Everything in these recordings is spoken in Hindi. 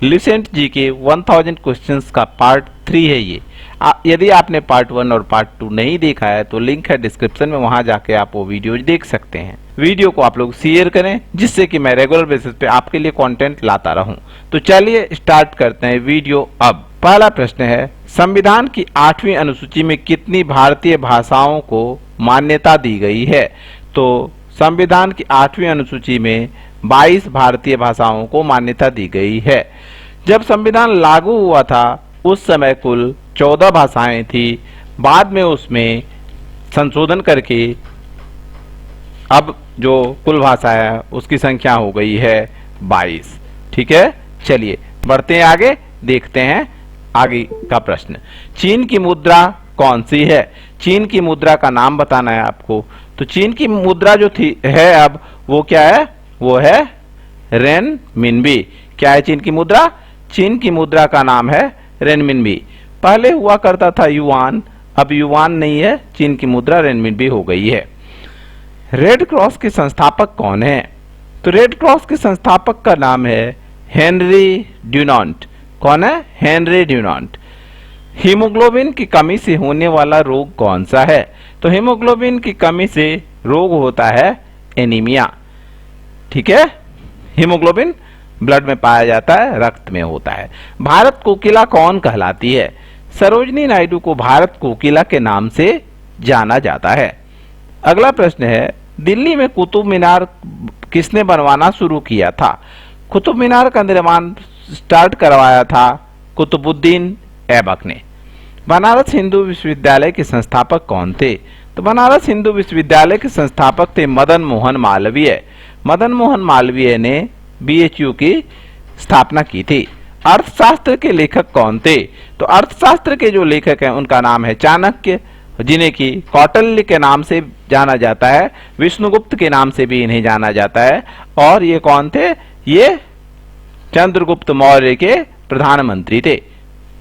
लिसेंट जी के 1000 क्वेश्चंस का पार्ट 3 है ये। यदि आपने पार्ट 1 और पार्ट 2 नहीं देखा है तो लिंक है डिस्क्रिप्शन में, वहां जाके आप वो वीडियो देख सकते हैं। वीडियो को आप लोग शेयर करें जिससे कि मैं रेगुलर बेसिस पे आपके लिए कंटेंट लाता रहूं। तो चलिए स्टार्ट करते हैं वीडियो। अब पहला प्रश्न है, संविधान की 8वीं अनुसूची में कितनी भारतीय भाषाओं को मान्यता दी गई है? तो संविधान की 8वीं अनुसूची में 22 भारतीय भाषाओं को मान्यता दी गई है। जब संविधान लागू हुआ था उस समय कुल 14 भाषाएं थी। बाद में उसमें संशोधन करके अब जो कुल भाषा है उसकी संख्या हो गई है 22। ठीक है, चलिए बढ़ते हैं आगे, देखते हैं आगे का प्रश्न। चीन की मुद्रा कौन सी है? चीन की मुद्रा का नाम बताना है आपको। तो चीन की मुद्रा जो थी है अब वो क्या है? वो है रेनमिनबी। क्या है चीन की मुद्रा? चीन की मुद्रा का नाम है रेनमिनबी। पहले हुआ करता था युआन, अब युआन नहीं है, चीन की मुद्रा रेनमिनबी हो गई है। रेड क्रॉस के संस्थापक कौन है? तो रेड क्रॉस के संस्थापक का नाम है हेनरी ड्यूनांट। कौन है? हेनरी ड्यूनांट। हीमोग्लोबिन की कमी से होने वाला रोग कौन सा है? तो हीमोग्लोबिन की कमी से रोग होता है एनीमिया। ठीक है, हीमोग्लोबिन ब्लड में पाया जाता है, रक्त में होता है। भारत कोकिला कौन कहलाती है? सरोजनी नायडू को भारत कोकिला के नाम से जाना जाता है। अगला प्रश्न है, दिल्ली में कुतुब मीनार किसने बनवाना शुरू किया था? कुतुब मीनार का निर्माण स्टार्ट करवाया था कुतुबुद्दीन ऐबक ने। बनारस हिंदू विश्वविद्यालय के संस्थापक कौन थे? तो बनारस हिंदू विश्वविद्यालय के संस्थापक थे मदन मोहन मालवीय। मदन मोहन मालवीय ने बीएचयू की स्थापना की थी। अर्थशास्त्र के लेखक कौन थे? तो अर्थशास्त्र के जो लेखक हैं उनका नाम है चाणक्य, जिन्हें की कौटिल्य के नाम से जाना जाता है, विष्णुगुप्त के नाम से भी इन्हें जाना जाता है। और ये कौन थे? ये चंद्रगुप्त मौर्य के प्रधानमंत्री थे।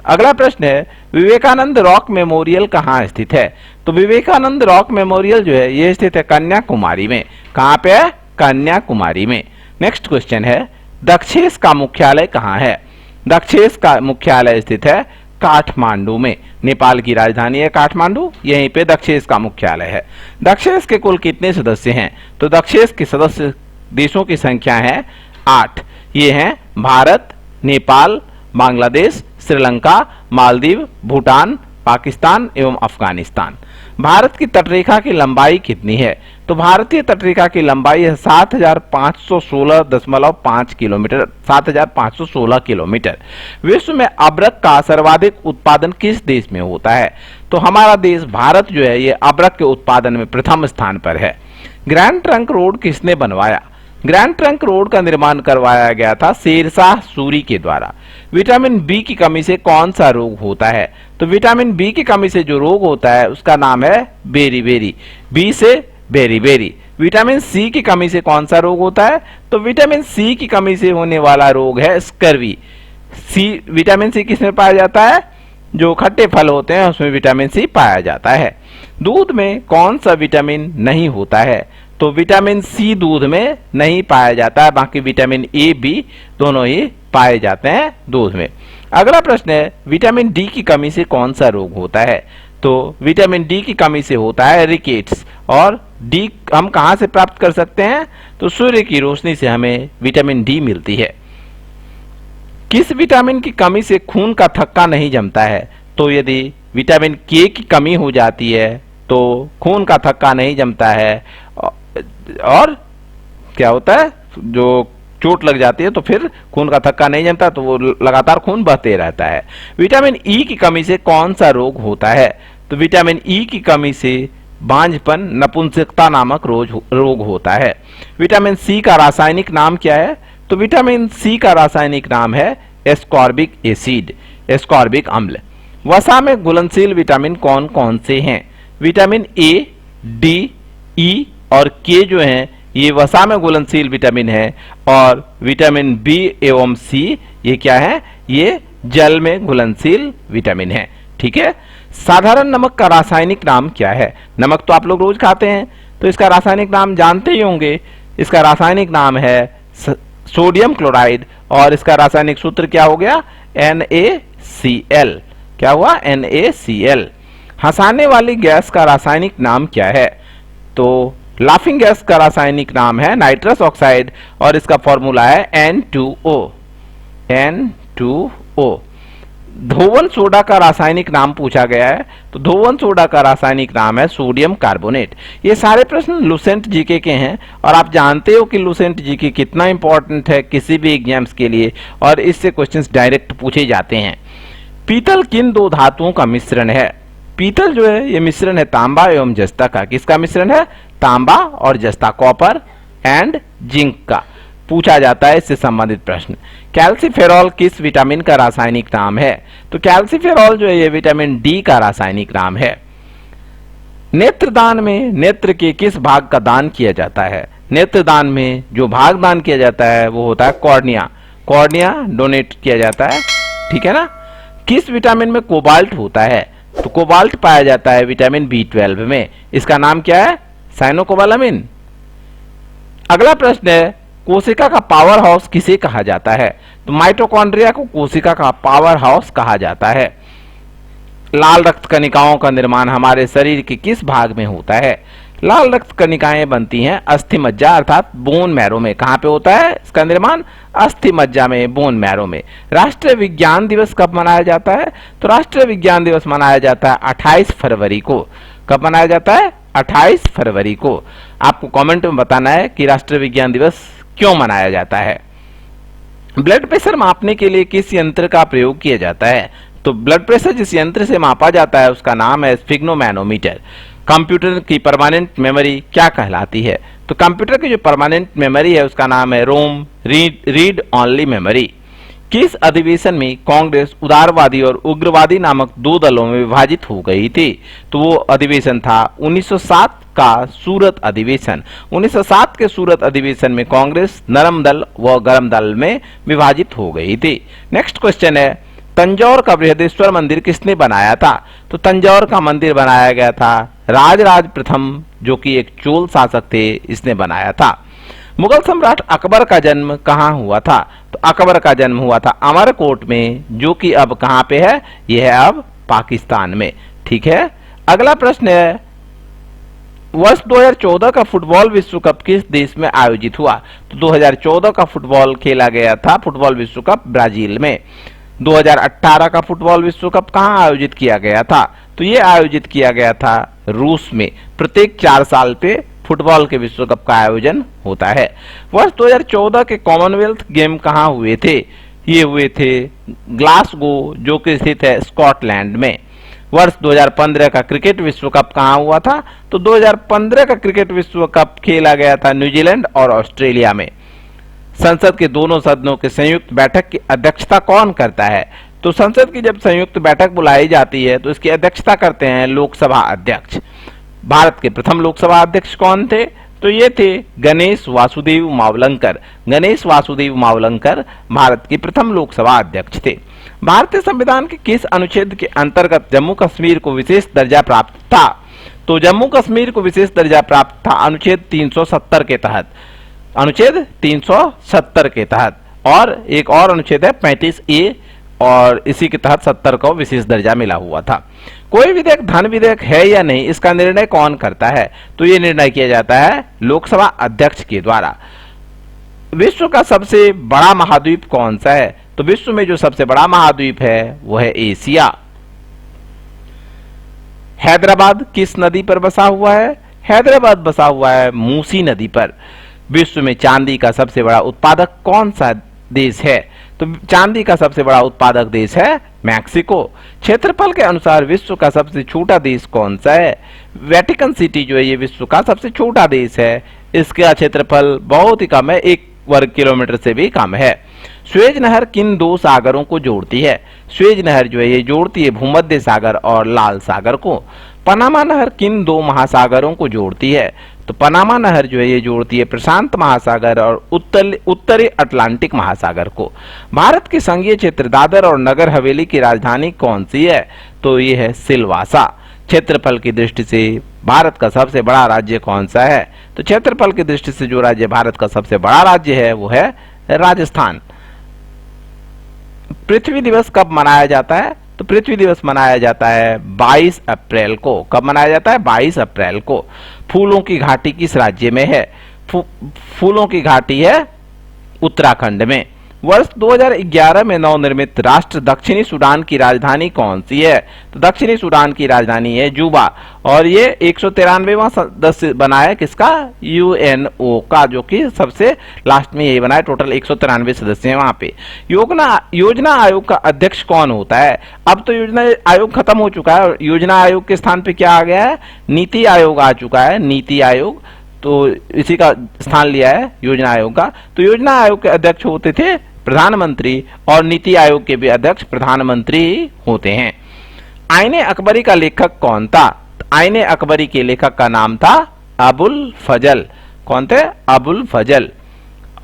अगला प्रश्न है, विवेकानंद रॉक मेमोरियल कहाँ स्थित है? तो विवेकानंद रॉक मेमोरियल जो है ये स्थित है कन्याकुमारी में। कहाँ पे है? कन्याकुमारी में। नेक्स्ट क्वेश्चन है, दक्षेस का मुख्यालय कहाँ है? दक्षेस का मुख्यालय स्थित है काठमांडू में। नेपाल की राजधानी है काठमांडू, यहीं पे दक्षेस का मुख्यालय है। दक्षेस के कुल कितने सदस्य हैं? तो दक्षेस के सदस्य देशों की संख्या है 8। ये हैं भारत, नेपाल, बांग्लादेश, श्रीलंका, मालदीव, भूटान, पाकिस्तान एवं अफगानिस्तान। भारत की तटरेखा की लंबाई कितनी है? तो भारतीय तटरेखा की लंबाई है 7516.5 किलोमीटर, 7516 किलोमीटर। विश्व में अबरक का सर्वाधिक उत्पादन किस देश में होता है? तो हमारा देश भारत जो है ये अबरक के उत्पादन में प्रथम स्थान पर है। ग्रैंड ट्रंक रोड किसने बनवाया? ग्रैंड ट्रंक रोड का निर्माण करवाया गया था शेरशाह सूरी के द्वारा। विटामिन बी की कमी से कौन सा रोग होता है? तो विटामिन बी की कमी से जो रोग होता है उसका नाम है बेरीबेरी। बी से बेरीबेरी। विटामिन सी की कमी से कौन सा रोग होता है? तो विटामिन सी की कमी से होने वाला रोग है स्कर्वी। विटामिन सी किसमें पाया जाता है? जो खट्टे फल होते हैं उसमें विटामिन सी पाया जाता है। दूध में कौन सा विटामिन नहीं होता है? तो विटामिन सी दूध में नहीं पाया जाता है, बाकी विटामिन ए बी दोनों ही पाए जाते हैं दूध में। अगला प्रश्न है, विटामिन डी की कमी से कौन सा रोग होता है? तो विटामिन डी की कमी से होता है रिकेट्स। और डी हम कहां से प्राप्त कर सकते हैं? तो सूर्य की रोशनी से हमें विटामिन डी मिलती है। किस विटामिन की कमी से खून का थक्का नहीं जमता है? तो यदि विटामिन के की कमी हो जाती है तो खून का थक्का नहीं जमता है और क्या होता है, जो चोट लग जाती है तो फिर खून का थक्का नहीं जमता, तो वो लगातार खून बहते रहता है। विटामिन ई की कमी से कौन सा रोग होता है? तो विटामिन ई की कमी से बांझपन, नपुंसकता नामक रोग होता है। विटामिन सी का रासायनिक नाम क्या है? तो विटामिन सी का रासायनिक नाम है एस्कॉर्बिक एसिड, एस्कॉर्बिक अम्ल। वसा में घुलनशील विटामिन कौन कौन से हैं? विटामिन ए, डी, ई और के जो हैं ये वसा में घुलनशील विटामिन है। और विटामिन बी एवं सी ये क्या है? ये जल में घुलनशील विटामिन है। ठीक है, साधारण नमक का रासायनिक नाम क्या है? नमक तो आप लोग रोज खाते हैं तो इसका रासायनिक नाम जानते ही होंगे। इसका रासायनिक नाम है सोडियम क्लोराइड, और इसका रासायनिक सूत्र क्या हो गया, NaCl। क्या हुआ, NaCl। हंसाने वाली गैस का रासायनिक नाम क्या है, तो लाफिंग गैस का रासायनिक नाम है नाइट्रस ऑक्साइड, और इसका फॉर्मूला है N2O। N2O। धोवन सोडा का रासायनिक नाम पूछा गया है, तो धोवन सोडा का रासायनिक नाम है सोडियम कार्बोनेट। ये सारे प्रश्न लुसेंट जीके के हैं, और आप जानते हो कि लुसेंट जीके कितना इंपॉर्टेंट है किसी भी एग्जाम्स के लिए, और इससे क्वेश्चंस डायरेक्ट पूछे जाते हैं। पीतल किन दो धातुओं का मिश्रण है, पीतल जो है ये मिश्रण है तांबा एवं जस्ता का। किसका मिश्रण है, तांबा और जस्ता, कॉपर एंड जिंक का। पूछा जाता है इससे संबंधित प्रश्न। कैल्सीफेरॉल किस विटामिन का रासायनिक नाम है, तो कैल्सीफेरॉल जो है ये विटामिन डी का रासायनिक नाम है। नेत्रदान में नेत्र के किस भाग का दान किया जाता है, नेत्रदान में जो भाग दान किया जाता है वो होता है कॉर्निया। कॉर्निया डोनेट किया जाता है, ठीक है ना। किस विटामिन में कोबाल्ट होता है, तो कोबाल्ट पाया जाता है विटामिन B12 में। इसका नाम क्या है, साइनोकोबालामिन। अगला प्रश्न है, कोशिका का पावर हाउस किसे कहा जाता है, तो माइटोकॉन्ड्रिया को कोशिका का पावर हाउस कहा जाता है। लाल रक्त कणिकाओं का निर्माण हमारे शरीर के किस भाग में होता है, लाल रक्त कणिकाएं बनती हैं अस्थि मज्जा अर्थात बोन मैरो में। कहां पे होता है इसका निर्माण, अस्थि मज्जा में, बोन मैरो में। राष्ट्रीय विज्ञान दिवस कब मनाया जाता है, तो राष्ट्रीय विज्ञान दिवस मनाया जाता है 28 फरवरी को। कब मनाया जाता है, 28 फरवरी को। आपको कमेंट में बताना है कि राष्ट्रीय विज्ञान दिवस क्यों मनाया जाता है। ब्लड प्रेशर मापने के लिए किस यंत्र का प्रयोग किया जाता है, तो ब्लड प्रेशर जिस यंत्र से मापा जाता है उसका नाम है स्फिग्नोमैनोमीटर। कंप्यूटर की परमानेंट मेमोरी क्या कहलाती है, तो कंप्यूटर की जो परमानेंट मेमोरी है उसका नाम है रोम, रीड ओनली मेमोरी। किस अधिवेशन में कांग्रेस उदारवादी और उग्रवादी नामक दो दलों में विभाजित हो गई थी, तो वो अधिवेशन था 1907 का सूरत अधिवेशन। 1907 के सूरत अधिवेशन में कांग्रेस नरम दल व गरम दल में विभाजित हो गई थी। नेक्स्ट क्वेश्चन है, तंजौर का बृहदेश्वर मंदिर किसने बनाया था, तो तंजौर का मंदिर बनाया गया था राजराज प्रथम, जो कि एक चोल शासक थे, इसने बनाया था। मुगल सम्राट अकबर का जन्म कहाँ हुआ था, तो अकबर का जन्म हुआ था अमरकोट में, जो कि अब कहाँ पे है, यह है अब पाकिस्तान में, ठीक है। अगला प्रश्न है, वर्ष 2014 का फुटबॉल विश्व कप किस देश में आयोजित हुआ, तो 2014 का फुटबॉल खेला गया था फुटबॉल विश्व कप ब्राजील में। 2018 का फुटबॉल विश्व कप कहाँ आयोजित किया गया था, तो ये आयोजित किया गया था रूस में। प्रत्येक 4 साल पे फुटबॉल के विश्व कप का आयोजन होता है। वर्ष 2014 के कॉमनवेल्थ गेम कहाँ हुए थे, ये हुए थे ग्लासगो, जो कि स्थित है स्कॉटलैंड में। वर्ष 2015 का क्रिकेट विश्व कप कहाँ हुआ था, तो 2015 का क्रिकेट विश्व कप खेला गया था न्यूजीलैंड और ऑस्ट्रेलिया में। संसद के दोनों सदनों के संयुक्त बैठक की अध्यक्षता कौन करता है, तो संसद की जब संयुक्त बैठक बुलाई जाती है तो इसकी अध्यक्षता करते हैं लोकसभा अध्यक्ष। भारत के प्रथम लोकसभा अध्यक्ष कौन थे, तो ये थे गणेश वासुदेव मावलंकर। गणेश वासुदेव मावलंकर भारत के प्रथम लोकसभा अध्यक्ष थे। भारतीय संविधान के किस अनुच्छेद के अंतर्गत जम्मू कश्मीर को विशेष दर्जा प्राप्त था, तो जम्मू कश्मीर को विशेष दर्जा प्राप्त था अनुच्छेद 370 के तहत, अनुच्छेद 370 के तहत। और एक और अनुच्छेद है 35A, और इसी के तहत 70 को विशेष दर्जा मिला हुआ था। कोई विधेयक धन विधेयक है या नहीं, इसका निर्णय कौन करता है, तो ये निर्णय किया जाता है लोकसभा अध्यक्ष के द्वारा। विश्व का सबसे बड़ा महाद्वीप कौन सा है, तो विश्व में जो सबसे बड़ा महाद्वीप है वो है एशिया। हैदराबाद किस नदी पर बसा हुआ है, हैदराबाद बसा हुआ है मूसी नदी पर। विश्व में चांदी का सबसे बड़ा उत्पादक कौन सा देश है, तो चांदी का सबसे बड़ा उत्पादक देश है मैक्सिको। क्षेत्रफल के अनुसार विश्व का सबसे छोटा देश कौन सा है, वेटिकन सिटी जो है ये विश्व का सबसे छोटा देश है। इसका क्षेत्रफल बहुत ही कम है, 1 वर्ग किलोमीटर से भी कम है। स्वेज नहर किन दो सागरों को जोड़ती है, स्वेज नहर जो है ये जोड़ती है भूमध्य सागर और लाल सागर को। पनामा नहर किन दो महासागरों को जोड़ती है, तो पनामा नहर जो है ये जोड़ती है प्रशांत महासागर और उत्तरी अटलांटिक महासागर को। भारत के संघीय क्षेत्र दादर और नगर हवेली की राजधानी कौन सी है, तो ये है सिलवासा। क्षेत्रफल की दृष्टि से भारत का सबसे बड़ा राज्य कौन सा है, तो क्षेत्रफल की दृष्टि से जो राज्य भारत का सबसे बड़ा राज्य है वो है राजस्थान। पृथ्वी दिवस कब मनाया जाता है? तो पृथ्वी दिवस मनाया जाता है 22 अप्रैल को। कब मनाया जाता है? 22 अप्रैल को। फूलों की घाटी किस राज्य में है? फूलों की घाटी है उत्तराखंड में। वर्ष 2011 में नवनिर्मित राष्ट्र दक्षिणी सूडान की राजधानी कौन सी है? तो दक्षिणी सूडान की राजधानी है जुबा, और ये 193वां सदस्य बना है किसका? यूएनओ का, जो कि सबसे लास्ट में यही बना है। टोटल 193 सदस्य हैं वहां पे। योजना आयोग का अध्यक्ष कौन होता है? अब तो योजना आयोग खत्म हो चुका है, योजना आयोग के स्थान पे क्या आ गया है? नीति आयोग आ चुका है। नीति आयोग तो इसी का स्थान लिया है योजना आयोग का। तो योजना आयोग के अध्यक्ष होते थे प्रधानमंत्री, और नीति आयोग के भी अध्यक्ष प्रधानमंत्री होते हैं। आईने अकबरी का लेखक कौन था? आईने अकबरी के लेखक का नाम था अबुल फजल। कौन थे? अबुल फजल।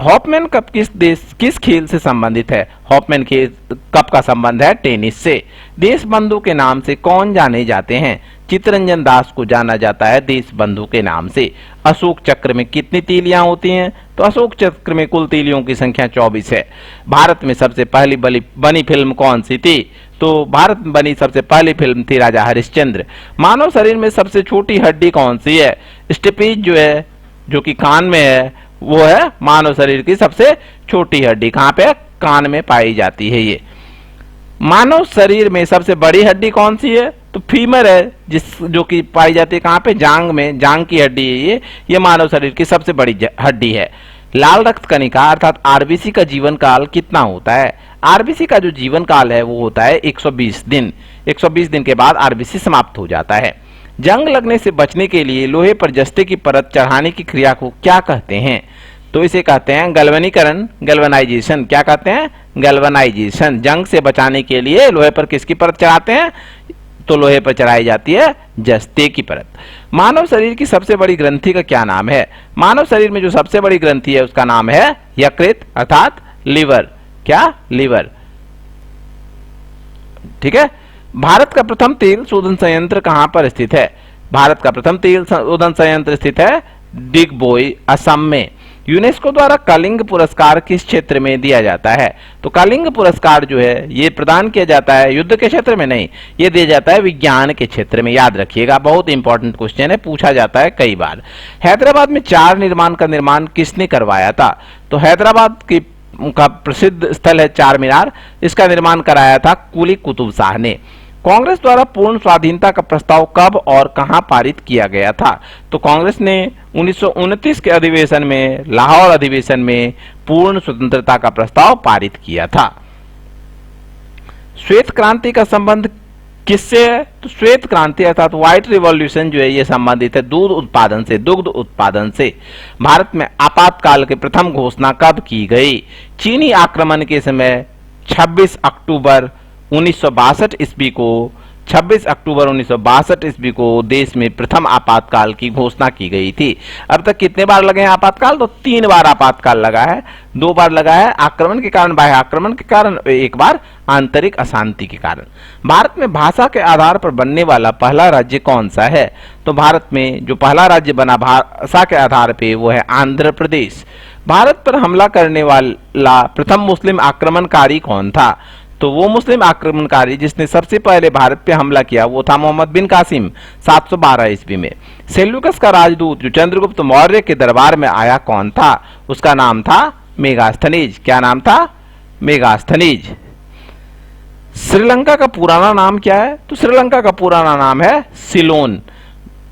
हॉफमैन कप किस खेल से संबंधित है? हॉफमैन कप का संबंध है टेनिस से। देश बंधु के नाम से कौन जाने जाते हैं? चित्तरंजन दास को जाना जाता है देश बंधु के नाम से। अशोक चक्र में कितनी तीलियां होती हैं? तो अशोक चक्र में कुल तीलियों की संख्या 24 है। भारत में सबसे पहली बनी फिल्म कौन सी थी? तो भारत में बनी सबसे पहली फिल्म थी राजा हरिश्चंद्र। मानव शरीर में सबसे छोटी हड्डी कौन सी है? स्टेपीज जो है, जो कि कान में है, वो है मानव शरीर की सबसे छोटी हड्डी। कहां पे? कान में पाई जाती है ये। मानव शरीर में सबसे बड़ी हड्डी कौन सी है? तो फीमर है, जो कि पाई जाती है कहां पे? जांग में। जांग की हड्डी है ये मानव शरीर की सबसे बड़ी हड्डी है। लाल रक्त कणिका अर्थात आरबीसी का जीवन काल कितना होता है? आरबीसी का जो जीवन काल है वो होता है 120 दिन। 120 दिन के बाद आरबीसी समाप्त हो जाता है। जंग लगने से बचने के लिए लोहे पर जस्ते की परत चढ़ाने की क्रिया को क्या कहते हैं? तो इसे कहते हैं गैल्वेनीकरण, गैल्वेनाइजेशन। क्या कहते हैं? गैल्वेनाइजेशन। जंग से बचाने के लिए लोहे पर किसकी परत चढ़ाते हैं? तो लोहे पर चढ़ाई जाती है जस्ते की परत। मानव शरीर की सबसे बड़ी ग्रंथि का क्या नाम है? मानव शरीर में जो सबसे बड़ी ग्रंथि है उसका नाम है यकृत अर्थात लिवर। क्या? लिवर। ठीक है। भारत का प्रथम तेल शोधन संयंत्र कहां पर स्थित है? भारत का प्रथम तेल शोधन संयंत्र स्थित है डिगबोई, असम में। यूनेस्को द्वारा कलिंग पुरस्कार किस क्षेत्र में दिया जाता है? तो कलिंग पुरस्कार जो है ये प्रदान किया जाता है युद्ध के क्षेत्र में नहीं, ये दिया जाता है विज्ञान के क्षेत्र में। याद रखिएगा, बहुत इंपॉर्टेंट क्वेश्चन है, पूछा जाता है कई बार। हैदराबाद में चार निर्माण का निर्माण किसने करवाया था? तो हैदराबाद का प्रसिद्ध स्थल है चार मीनार, इसका निर्माण कराया था कुली कुतुब शाह ने। कांग्रेस द्वारा पूर्ण स्वाधीनता का प्रस्ताव कब और कहां पारित किया गया था? तो कांग्रेस ने 1929 के अधिवेशन में, लाहौर अधिवेशन में पूर्ण स्वतंत्रता का प्रस्ताव पारित किया था। श्वेत क्रांति का संबंध किससे है? तो श्वेत क्रांति अर्थात व्हाइट रिवॉल्यूशन जो है ये संबंधित है दूध उत्पादन से, दुग्ध उत्पादन से। भारत में आपातकाल की प्रथम घोषणा कब की गई? चीनी आक्रमण के समय 26 अक्टूबर 1962 ईस्वी को 26 अक्टूबर 1962 ईस्वी को देश में प्रथम आपातकाल की घोषणा की गई थी। अब तक कितने बार लगे हैं आपातकाल? तो 3 बार आपातकाल लगा है। 2 बार लगा है आक्रमण के कारण, बाह्य आक्रमण के कारण, 1 बार आंतरिक अशांति के कारण। भारत में भाषा के आधार पर बनने वाला पहला राज्य कौन सा है? तो भारत में जो पहला राज्य बना भाषा के आधार पर वो है आंध्र प्रदेश। भारत पर हमला करने वाला प्रथम मुस्लिम आक्रमणकारी कौन था? तो वो मुस्लिम आक्रमणकारी जिसने सबसे पहले भारत पे हमला किया वो था मोहम्मद बिन कासिम 712 ईस्वी में। सेल्यूकस का राजदूत जो चंद्रगुप्त मौर्य के दरबार में आया कौन था? उसका नाम था मेगास्थनीज। क्या नाम था? मेगास्थनीज। श्रीलंका का पुराना नाम क्या है? तो श्रीलंका का पुराना नाम है सिलोन।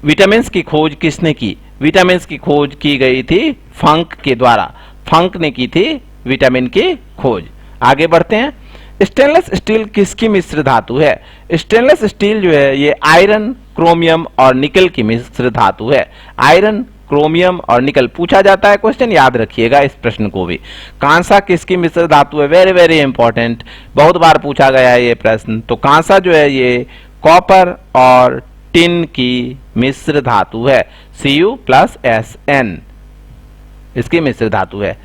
विटामिन की खोज किसने की? विटामिन की खोज की गई थी फंक के द्वारा। फंक ने की थी विटामिन की खोज। आगे बढ़ते हैं। स्टेनलेस स्टील किसकी मिश्र धातु है? स्टेनलेस स्टील जो है ये आयरन, क्रोमियम और निकल की मिश्र धातु है। आयरन, क्रोमियम और निकल पूछा जाता है क्वेश्चन, याद रखिएगा इस प्रश्न को भी। कांसा किसकी मिश्र धातु है? वेरी वेरी इंपॉर्टेंट, बहुत बार पूछा गया है ये प्रश्न। तो कांसा जो है ये कॉपर और टिन की मिश्र धातु है। Cu+Sn इसकी मिश्र धातु है।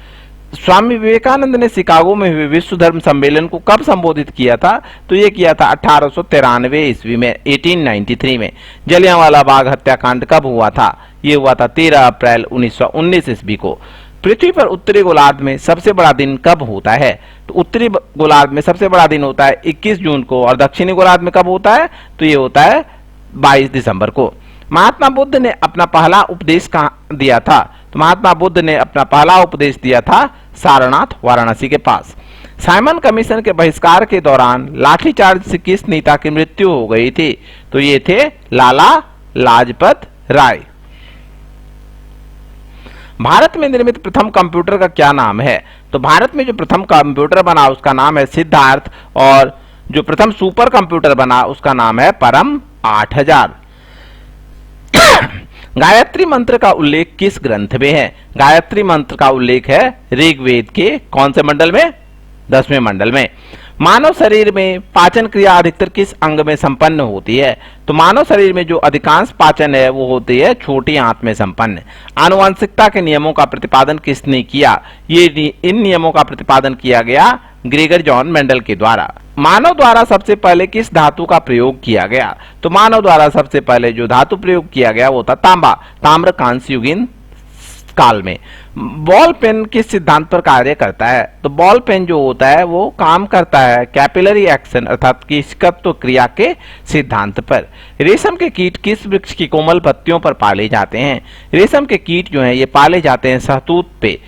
स्वामी विवेकानंद ने शिकागो में हुए विश्व धर्म सम्मेलन को कब संबोधित किया था? तो ये किया था 1893 ईस्वी में, 1893 में। जलियांवाला बाग हत्याकांड कब हुआ था? ये हुआ था 13 अप्रैल 1919 ईस्वी को। पृथ्वी पर उत्तरी गोलार्ध में सबसे बड़ा दिन कब होता है? तो उत्तरी गोलार्ध में सबसे बड़ा दिन होता है 21 जून को, और दक्षिणी गोलार्ध में कब होता है? तो ये होता है 22 दिसंबर को। महात्मा बुद्ध ने अपना पहला उपदेश कहाँ दिया था? तो महात्मा बुद्ध ने अपना पहला उपदेश दिया था सारनाथ, वाराणसी के पास। साइमन कमीशन के बहिष्कार के दौरान लाठीचार्ज से किस नेता की मृत्यु हो गई थी? तो ये थे लाला लाजपत राय। भारत में निर्मित प्रथम कंप्यूटर का क्या नाम है? तो भारत में जो प्रथम कंप्यूटर बना उसका नाम है सिद्धार्थ, और जो प्रथम सुपर कंप्यूटर बना उसका नाम है परम 8000। गायत्री मंत्र का उल्लेख किस ग्रंथ में है? गायत्री मंत्र का उल्लेख है ऋग्वेद के कौन से मंडल में? 10वें मंडल में। मानव शरीर में पाचन क्रिया अधिकतर किस अंग में संपन्न होती है? तो मानव शरीर में जो अधिकांश पाचन है वो होती है छोटी आंत में संपन्न। आनुवंशिकता के नियमों का प्रतिपादन किसने किया? इन नियमों का प्रतिपादन किया गया ग्रेगर जॉन मेंडल के द्वारा। मानव द्वारा सबसे पहले किस धातु का प्रयोग किया गया? तो मानव द्वारा सबसे पहले जो धातु प्रयोग किया गया वो था तांबा, ताम्रकांस्य युगीन काल में। बॉल पेन किस सिद्धांत पर कार्य करता है? तो बॉल पेन जो होता है वो काम करता है कैपिलरी एक्शन अर्थात किसकत्व क्रिया के सिद्धांत पर। रेशम के कीट किस वृक्ष की कोमल पत्तियों पर पाले जाते हैं? रेशम के कीट जो है ये पाले जाते हैं सहतूत पे।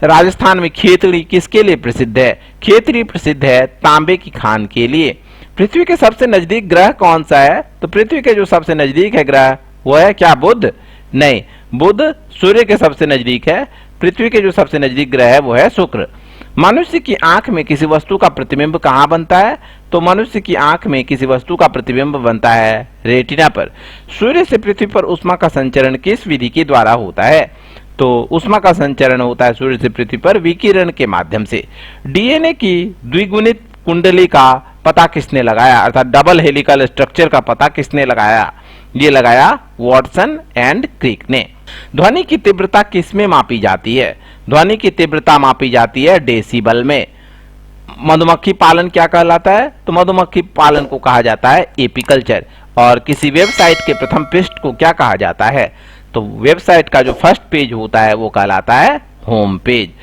राजस्थान में खेतड़ी किसके लिए प्रसिद्ध है? खेतड़ी प्रसिद्ध है तांबे की खान के लिए। पृथ्वी के सबसे नजदीक ग्रह कौन सा है? तो पृथ्वी के जो सबसे नजदीक है ग्रह वो है क्या बुध? नहीं, बुध सूर्य के सबसे नजदीक है। पृथ्वी के जो सबसे नजदीक ग्रह है वो है शुक्र। मनुष्य की आंख में किसी वस्तु का प्रतिबिंब कहाँ बनता है? तो मनुष्य की आंख में किसी वस्तु का प्रतिबिंब बनता है रेटिना पर। सूर्य से पृथ्वी पर ऊष्मा का संचरण किस विधि के द्वारा होता है? तो ऊष्मा का संचरण होता है सूर्य से पृथ्वी पर विकिरण के माध्यम से। डीएनए की द्विगुणित कुंडली का पता किसने लगाया अर्थात डबल हेलिकल स्ट्रक्चर का पता किसने लगाया? ये लगाया वॉटसन एंड क्रिक ने। ध्वनि की तीव्रता किसमें मापी जाती है? ध्वनि की तीव्रता मापी जाती है डेसिबल में। मधुमक्खी पालन क्या कहलाता है? तो मधुमक्खी पालन को कहा जाता है एपीकल्चर। और किसी वेबसाइट के प्रथम पृष्ठ को क्या कहा जाता है? तो वेबसाइट का जो फर्स्ट पेज होता है वो कहलाता है होम पेज।